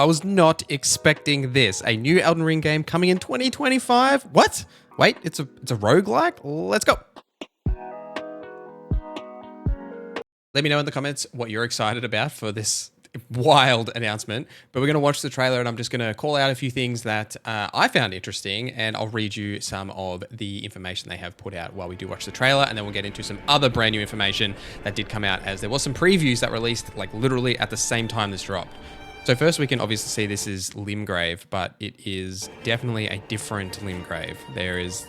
was not expecting this. A new Elden Ring game coming in 2025? What? Wait, it's a roguelike? Let's go. Let me know in the comments what you're excited about for this wild announcement, but we're going to watch the trailer and I'm just going to call out a few things that I found interesting, and I'll read you some of the information they have put out while we do watch the trailer, and then we'll get into some other brand new information that did come out, as there was some previews that released like literally at the same time this dropped. So first we can obviously see this is Limgrave, but it is definitely a different Limgrave. There is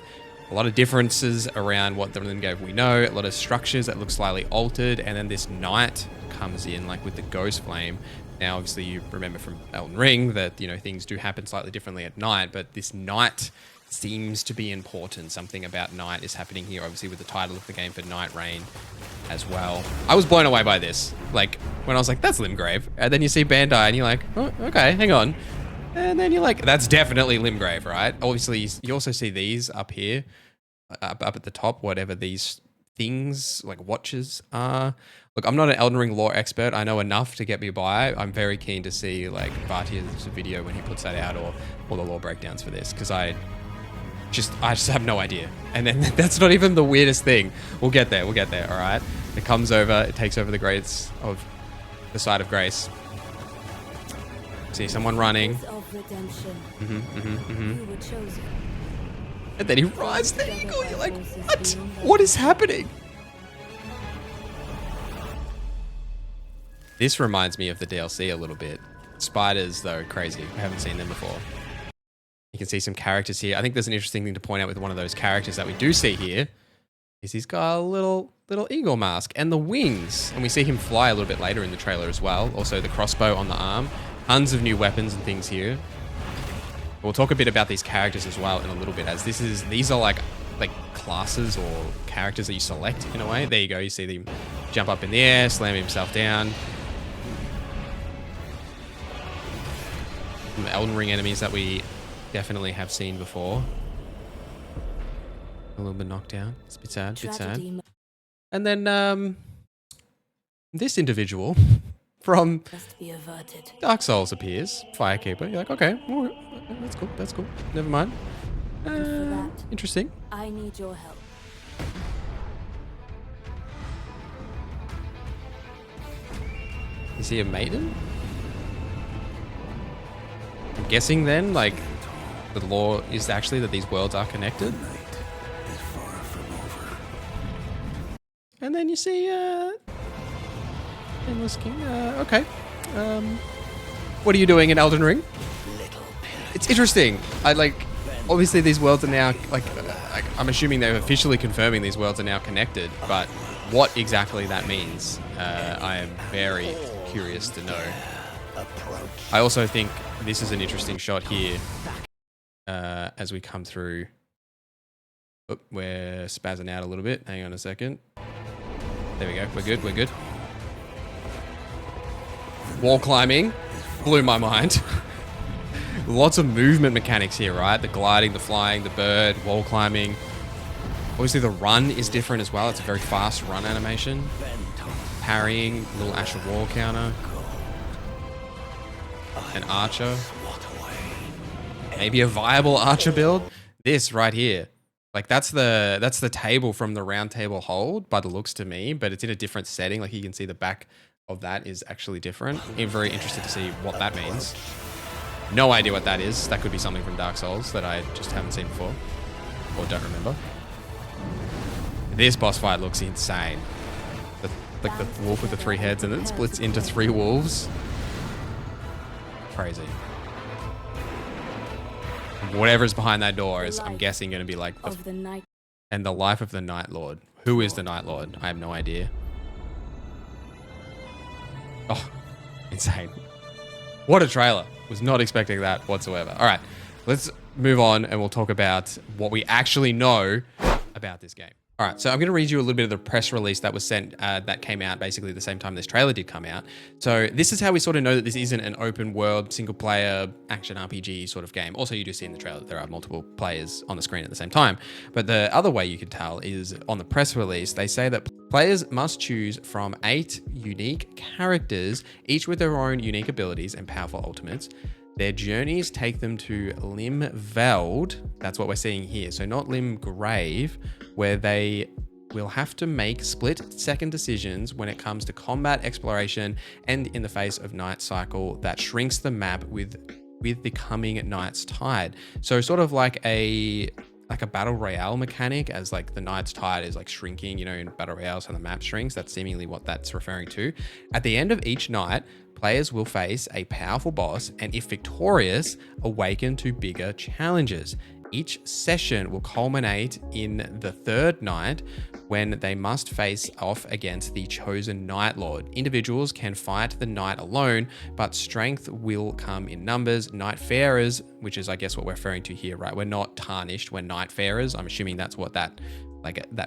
a lot of differences around what the Limgrave we know, a lot of structures that look slightly altered, and then this knight comes in like with the ghost flame. Now obviously you remember from Elden Ring that, you know, things do happen slightly differently at night, but this night seems to be important. Something about night is happening here, obviously with the title of the game for NIGHTREIGN as well. I was blown away by this, like when I was like, that's Limgrave, and then you see Bandai and you're like, oh, okay, hang on, and then you're like, that's definitely Limgrave, right? Obviously you also see these up here, up at the top, whatever these things like watches are. Look, I'm not an Elden Ring lore expert. I know enough to get me by. I'm very keen to see like Bartia's video when he puts that out, or all the lore breakdowns for this, because I just have no idea. And then that's not even the weirdest thing. We'll get there, all right? It comes over, it takes over the grace of the side of grace. See someone running. And then he rides the eagle. You're like, what? What is happening? This reminds me of the DLC a little bit. Spiders, though, crazy. I haven't seen them before. You can see some characters here. I think there's an interesting thing to point out with one of those characters that we do see here, is he's got a little eagle mask and the wings. And we see him fly a little bit later in the trailer as well. Also the crossbow on the arm. Tons of new weapons and things here. We'll talk a bit about these characters as well in a little bit, as these are like classes or characters that you select in a way. There you go. You see them jump up in the air, slam himself down. Some Elden Ring enemies that we definitely have seen before. A little bit knocked down. It's a bit sad, And then this individual from Dark Souls appears. Firekeeper. You're like, okay, well, that's cool. Never mind. Interesting. I need your help. Is he a maiden? I'm guessing then, like, the lore is actually that these worlds are connected. And then you see, Endless King. Okay. What are you doing in Elden Ring? It's interesting. Obviously these worlds are now, I'm assuming they're officially confirming these worlds are now connected, but what exactly that means, I am very curious to know. I also think this is an interesting shot here, as we come through. Oh, we're spazzing out a little bit. Hang on a second. There we go. We're good. Wall climbing blew my mind. Lots of movement mechanics here, right? The gliding, the flying, the bird, wall climbing. Obviously the run is different as well. It's a very fast run animation. Parrying, little Asher wall counter. An archer. Maybe a viable archer build. This right here. Like that's the table from the round table hold by the looks to me, but it's in a different setting. Like you can see the back of that is actually different. I'm very interested to see what that means. No idea what that is. That could be something from Dark Souls that I just haven't seen before or don't remember. This boss fight looks insane. Like the wolf with the 3 heads and then it splits into 3 wolves. Crazy. Whatever's behind that door is, I'm guessing, going to be like and the life of the Night Lord. Who is the Night Lord? I have no idea. Oh, insane. What a trailer. Was not expecting that whatsoever. All right, let's move on and we'll talk about what we actually know about this game. All right, so I'm going to read you a little bit of the press release that was sent, that came out basically the same time this trailer did come out. So this is how we sort of know that this isn't an open world, single player, action RPG sort of game. Also, you do see in the trailer that there are multiple players on the screen at the same time. But the other way you can tell is on the press release, they say that Players must choose from 8 unique characters, each with their own unique abilities and powerful ultimates. Their journeys take them to Limveld. That's what we're seeing here. So not Limgrave, where they will have to make split-second decisions when it comes to combat, exploration, and in the face of Night Cycle that shrinks the map with the coming Night's Tide. So sort of like a battle royale mechanic, as like the Night's Tide is like shrinking, in battle royales, how the map shrinks. That's seemingly what that's referring to. At the end of each night, players will face a powerful boss, and if victorious, awaken to bigger challenges. Each session will culminate in the third night when they must face off against the chosen Night Lord. Individuals can fight the Night alone, but strength will come in numbers. Nightfarers, which is I guess what we're referring to here, right? We're not tarnished, we're Nightfarers. I'm assuming that's what that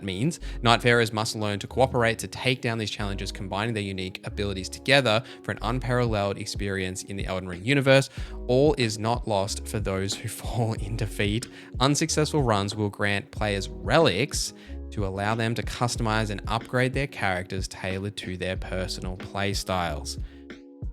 means. Nightfarers must learn to cooperate to take down these challenges, combining their unique abilities together for an unparalleled experience in the Elden Ring universe. All is not lost for those who fall in defeat. Unsuccessful runs will grant players relics to allow them to customize and upgrade their characters tailored to their personal play styles.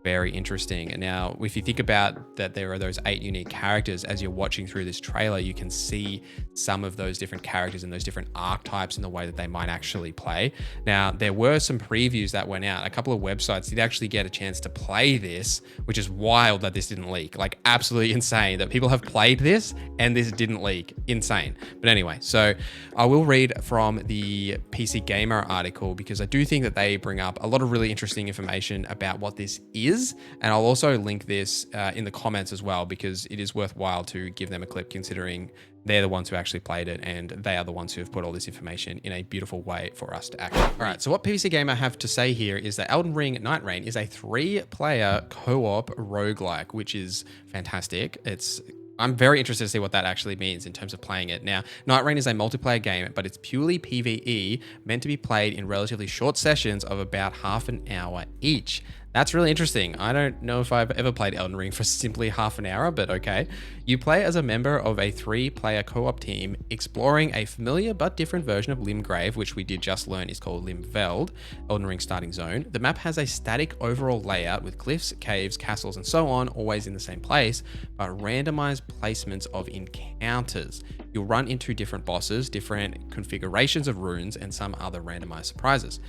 Very interesting. And now, if you think about that, there are those 8 unique characters. As you're watching through this trailer, you can see some of those different characters and those different archetypes in the way that they might actually play. Now, there were some previews that went out. A couple of websites did actually get a chance to play this, which is wild that this didn't leak. Like, absolutely insane that people have played this and this didn't leak. Insane. But anyway, so I will read from the PC Gamer article, because I do think that they bring up a lot of really interesting information about what this is. And I'll also link this in the comments as well, because it is worthwhile to give them a clip, considering they're the ones who actually played it and they are the ones who have put all this information in a beautiful way for us to access. All right, so what PC Gamer have to say here is that Elden Ring NIGHTREIGN is a 3-player co-op roguelike, which is fantastic. I'm very interested to see what that actually means in terms of playing it. Now, NIGHTREIGN is a multiplayer game, but it's purely PvE, meant to be played in relatively short sessions of about half an hour each. That's really interesting. I don't know if I've ever played Elden Ring for simply half an hour, but okay. You play as a member of a 3-player co-op team, exploring a familiar but different version of Limgrave, which we did just learn is called Limveld, Elden Ring starting zone. The map has a static overall layout with cliffs, caves, castles, and so on, always in the same place, but randomized placements of encounters. You'll run into different bosses, different configurations of runes, and some other randomized surprises.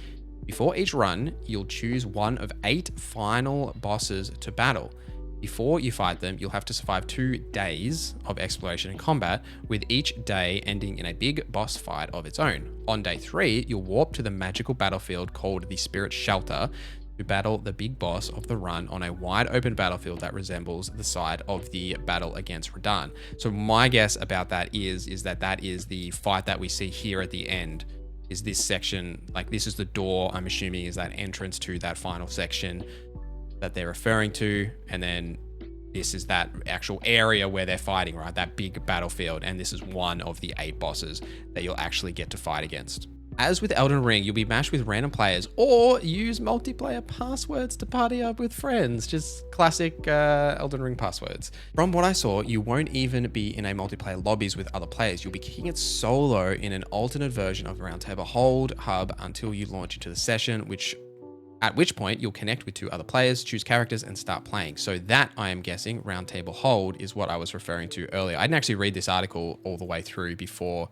Before each run, you'll choose one of 8 final bosses to battle. Before you fight them, you'll have to survive 2 days of exploration and combat, with each day ending in a big boss fight of its own. On day 3, you'll warp to the magical battlefield called the Spirit Shelter to battle the big boss of the run on a wide open battlefield that resembles the side of the battle against Radahn. So my guess about that is that is the fight that we see here at the end. Is this section, like this is the door, I'm assuming is that entrance to that final section that they're referring to. And then this is that actual area where they're fighting, right? That big battlefield. And this is one of the 8 bosses that you'll actually get to fight against. As with Elden Ring, you'll be matched with random players or use multiplayer passwords to party up with friends. Just classic Elden Ring passwords. From what I saw, you won't even be in a multiplayer lobbies with other players. You'll be kicking it solo in an alternate version of the Roundtable Hold hub until you launch into the session, at which point you'll connect with 2 other players, choose characters, and start playing. So that, I am guessing, Roundtable Hold is what I was referring to earlier. I didn't actually read this article all the way through before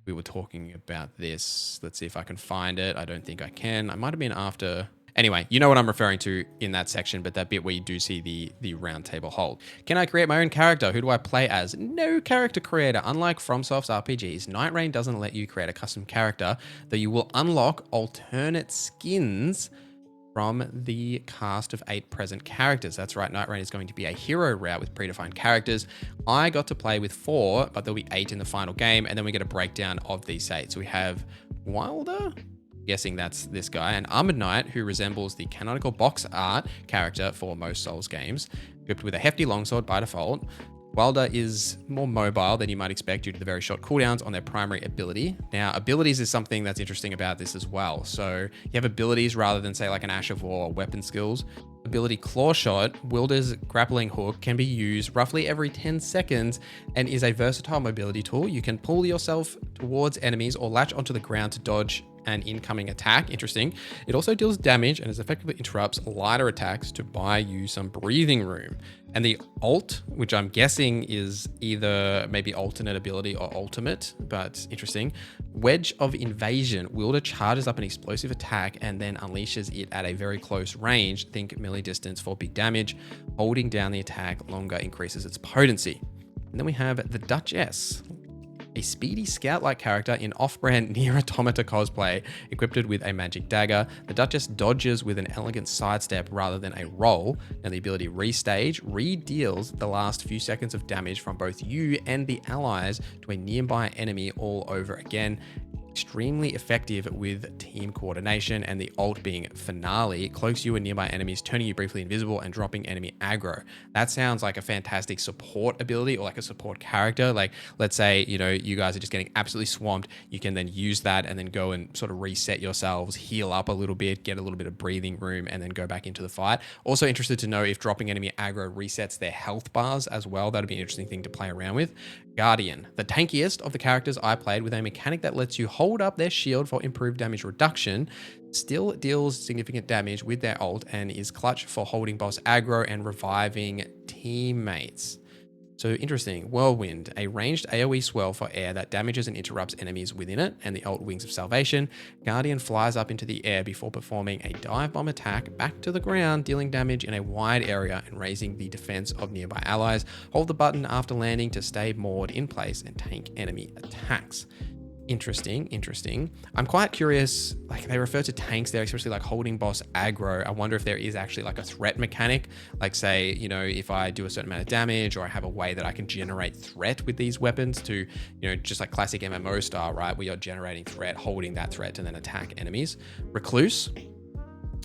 we were talking about this. Let's see if I can find it. I don't think I can. I might have been after. Anyway, you know what I'm referring to in that section, but that bit where you do see the Roundtable Hold. Can I create my own character? Who do I play as? No character creator. Unlike FromSoft's RPGs, NIGHTREIGN doesn't let you create a custom character, though you will unlock alternate skins from the cast of 8 present characters. That's right, NIGHTREIGN is going to be a hero route with predefined characters. I got to play with 4, but there'll be 8 in the final game, and then we get a breakdown of these 8. So we have Wilder, guessing that's this guy, and Armored Knight, who resembles the canonical box art character for most Souls games, equipped with a hefty longsword by default. Wilder is more mobile than you might expect due to the very short cooldowns on their primary ability. Now, abilities is something that's interesting about this as well. So you have abilities rather than say like an Ash of War or weapon skills. Ability Claw Shot, Wilder's grappling hook, can be used roughly every 10 seconds and is a versatile mobility tool. You can pull yourself towards enemies or latch onto the ground to dodge an incoming attack. Interesting. It also deals damage and effectively interrupts lighter attacks to buy you some breathing room. And the ult, which I'm guessing is either maybe alternate ability or ultimate, but interesting. Wedge of Invasion. Wielder charges up an explosive attack and then unleashes it at a very close range. Think melee distance for big damage. Holding down the attack longer increases its potency. And then we have the Duchess, a speedy scout-like character in off-brand Nier Automata cosplay, equipped with a magic dagger. The Duchess dodges with an elegant sidestep rather than a roll. Now the ability Restage re-deals the last few seconds of damage from both you and the allies to a nearby enemy all over again. Extremely effective with team coordination, and the ult being Finale cloaks you and nearby enemies, turning you briefly invisible and dropping enemy aggro. That sounds like a fantastic support ability, or like a support character. Like, let's say, you know, you guys are just getting absolutely swamped. You can then use that and then go and sort of reset yourselves, heal up a little bit, get a little bit of breathing room, and then go back into the fight. Also interested to know if dropping enemy aggro resets their health bars as well. That'd be an interesting thing to play around with. Guardian, the tankiest of the characters I played, with a mechanic that lets you hold up their shield for improved damage reduction, still deals significant damage with their ult and is clutch for holding boss aggro and reviving teammates. So interesting. Whirlwind, a ranged AoE swirl for air that damages and interrupts enemies within it, and the ult Wings of Salvation. Guardian flies up into the air before performing a dive bomb attack back to the ground, dealing damage in a wide area and raising the defense of nearby allies. Hold the button after landing to stay moored in place and tank enemy attacks. Interesting. I'm quite curious, like they refer to tanks there, especially like holding boss aggro. I wonder if there is actually like a threat mechanic, like say, you know, if I do a certain amount of damage, or I have a way that I can generate threat with these weapons to, you know, just like classic MMO style, right? We are generating threat, holding that threat to then attack enemies. Recluse,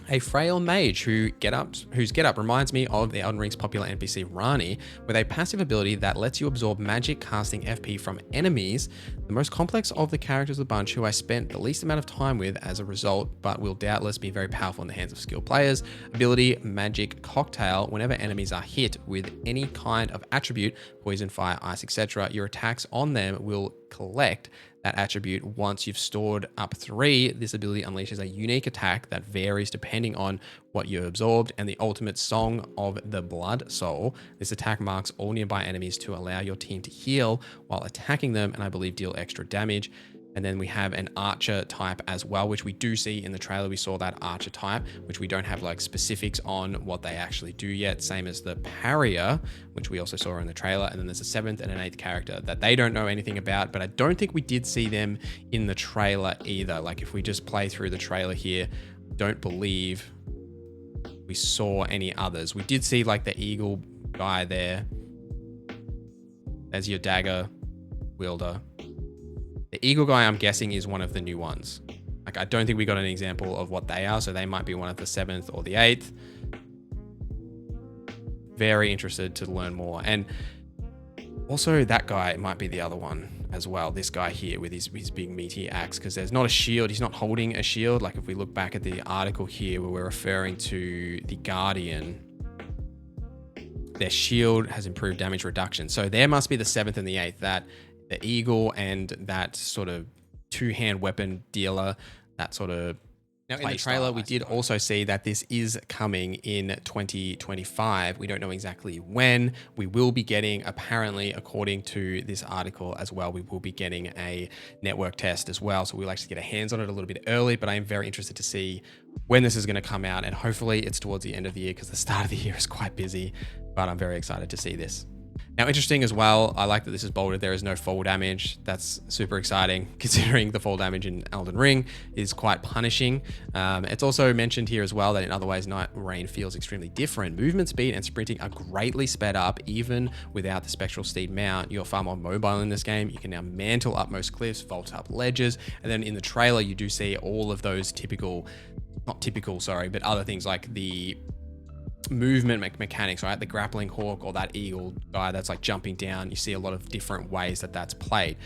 a frail mage whose get up reminds me of the Elden Ring's popular NPC Rani, with a passive ability that lets you absorb magic casting FP from enemies. The most complex of the characters of the bunch, who I spent the least amount of time with as a result, but will doubtless be very powerful in the hands of skilled players. Ability Magic Cocktail. Whenever enemies are hit with any kind of attribute, poison, fire, ice, etc., your attacks on them will collect that attribute. Once you've stored up 3, this ability unleashes a unique attack that varies depending on what you absorbed. And the ultimate Song of the Blood Soul. This attack marks all nearby enemies to allow your team to heal while attacking them, and I believe deal extra damage. And then we have an archer type as well, which we do see in the trailer. We saw that archer type, which we don't have like specifics on what they actually do yet. Same as the Parier, which we also saw in the trailer. And then there's a 7th and an 8th character that they don't know anything about, but I don't think we did see them in the trailer either. Like if we just play through the trailer here, don't believe we saw any others. We did see like the eagle guy there. There's your dagger wielder. The eagle guy, I'm guessing, is one of the new ones. Like, I don't think we got an example of what they are, so they might be one of the 7th or the 8th. Very interested to learn more. And also that guy might be the other one as well. This guy here with his big meaty axe, because there's not a shield. He's not holding a shield. Like if we look back at the article here where we're referring to the Guardian, their shield has improved damage reduction. So there must be the 7th and the 8th, that the eagle and that sort of 2-hand weapon dealer, that sort of. Now in the trailer, we did also see that this is coming in 2025. We don't know exactly when. We will be getting, apparently, according to this article as well, we will be getting a network test as well. So we'll actually get our hands on it a little bit early, but I am very interested to see when this is going to come out. And hopefully it's towards the end of the year, because the start of the year is quite busy, but I'm very excited to see this. Now, interesting as well, I like that this is bolded. There is no fall damage. That's super exciting, considering the fall damage in Elden Ring is quite punishing. It's also mentioned here as well that in other ways, Night Rain feels extremely different. Movement speed and sprinting are greatly sped up. Even without the Spectral Steed mount, you're far more mobile in this game. You can now mantle up most cliffs, vault up ledges. And then in the trailer, you do see all of those but other things like the movement mechanics, right? The grappling hawk or that eagle guy that's like jumping down. You see a lot of different ways that that's played.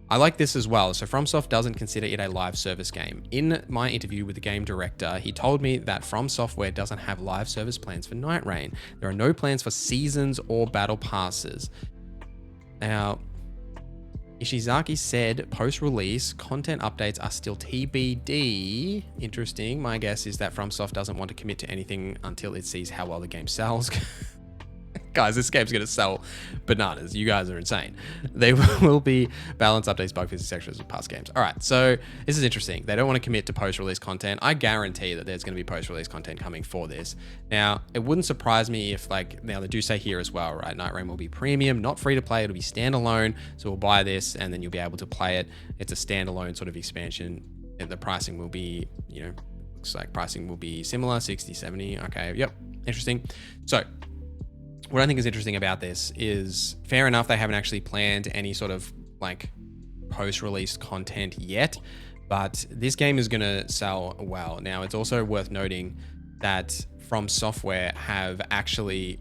I like this as well. So FromSoft doesn't consider it a live service game. In my interview with the game director, he told me that From Software doesn't have live service plans for Night Rain. There are no plans for seasons or battle passes. Now, Ishizaki said post-release content updates are still TBD. Interesting. My guess is that FromSoft doesn't want to commit to anything until it sees how well the game sells. Guys, this game's going to sell bananas. You guys are insane. They will be balanced updates, bug fixes, extras with past games. All right, so this is interesting. They don't want to commit to post-release content. I guarantee that there's going to be post-release content coming for this. Now, it wouldn't surprise me if, like, now they do say here as well, right? Night Reign will be premium, not free to play. It'll be standalone. So we'll buy this and then you'll be able to play it. It's a standalone sort of expansion. And the pricing will be, you know, looks like pricing will be similar, 60, 70. Okay, yep, interesting. So what I think is interesting about this is, fair enough, they haven't actually planned any sort of like post-release content yet, but this game is going to sell well. Now, it's also worth noting that From Software have actually,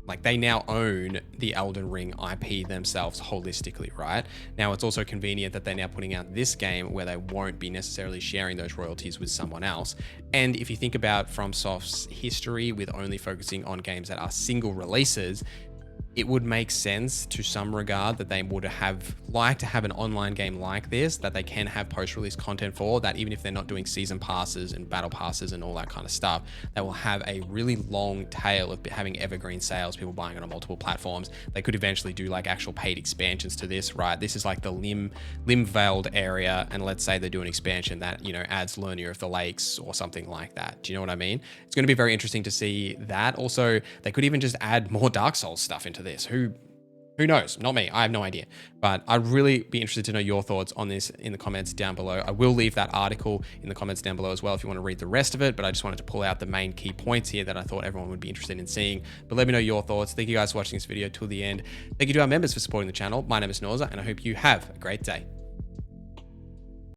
like, they now own the Elden Ring IP themselves holistically, right? Now, it's also convenient that they're now putting out this game where they won't be necessarily sharing those royalties with someone else. And if you think about FromSoft's history with only focusing on games that are single releases, it would make sense to some regard that they would have liked to have an online game like this that they can have post-release content for, that even if they're not doing season passes and battle passes and all that kind of stuff, they will have a really long tail of having evergreen sales, people buying it on multiple platforms. They could eventually do like actual paid expansions to this, right? This is like the limb-veiled area, and let's say they do an expansion that, you know, adds Lernia of the Lakes or something like that. Do you know what I mean? It's going to be very interesting to see that. Also, they could even just add more Dark Souls stuff into this. Who knows? Not me. I have no idea. But I'd really be interested to know your thoughts on this in the comments down below. I will leave that article in the comments down below as well if you want to read the rest of it, but I just wanted to pull out the main key points here that I thought everyone would be interested in seeing. But let me know your thoughts. Thank you guys for watching this video till the end. Thank you to our members for supporting the channel. My name is Norza, and I hope you have a great day.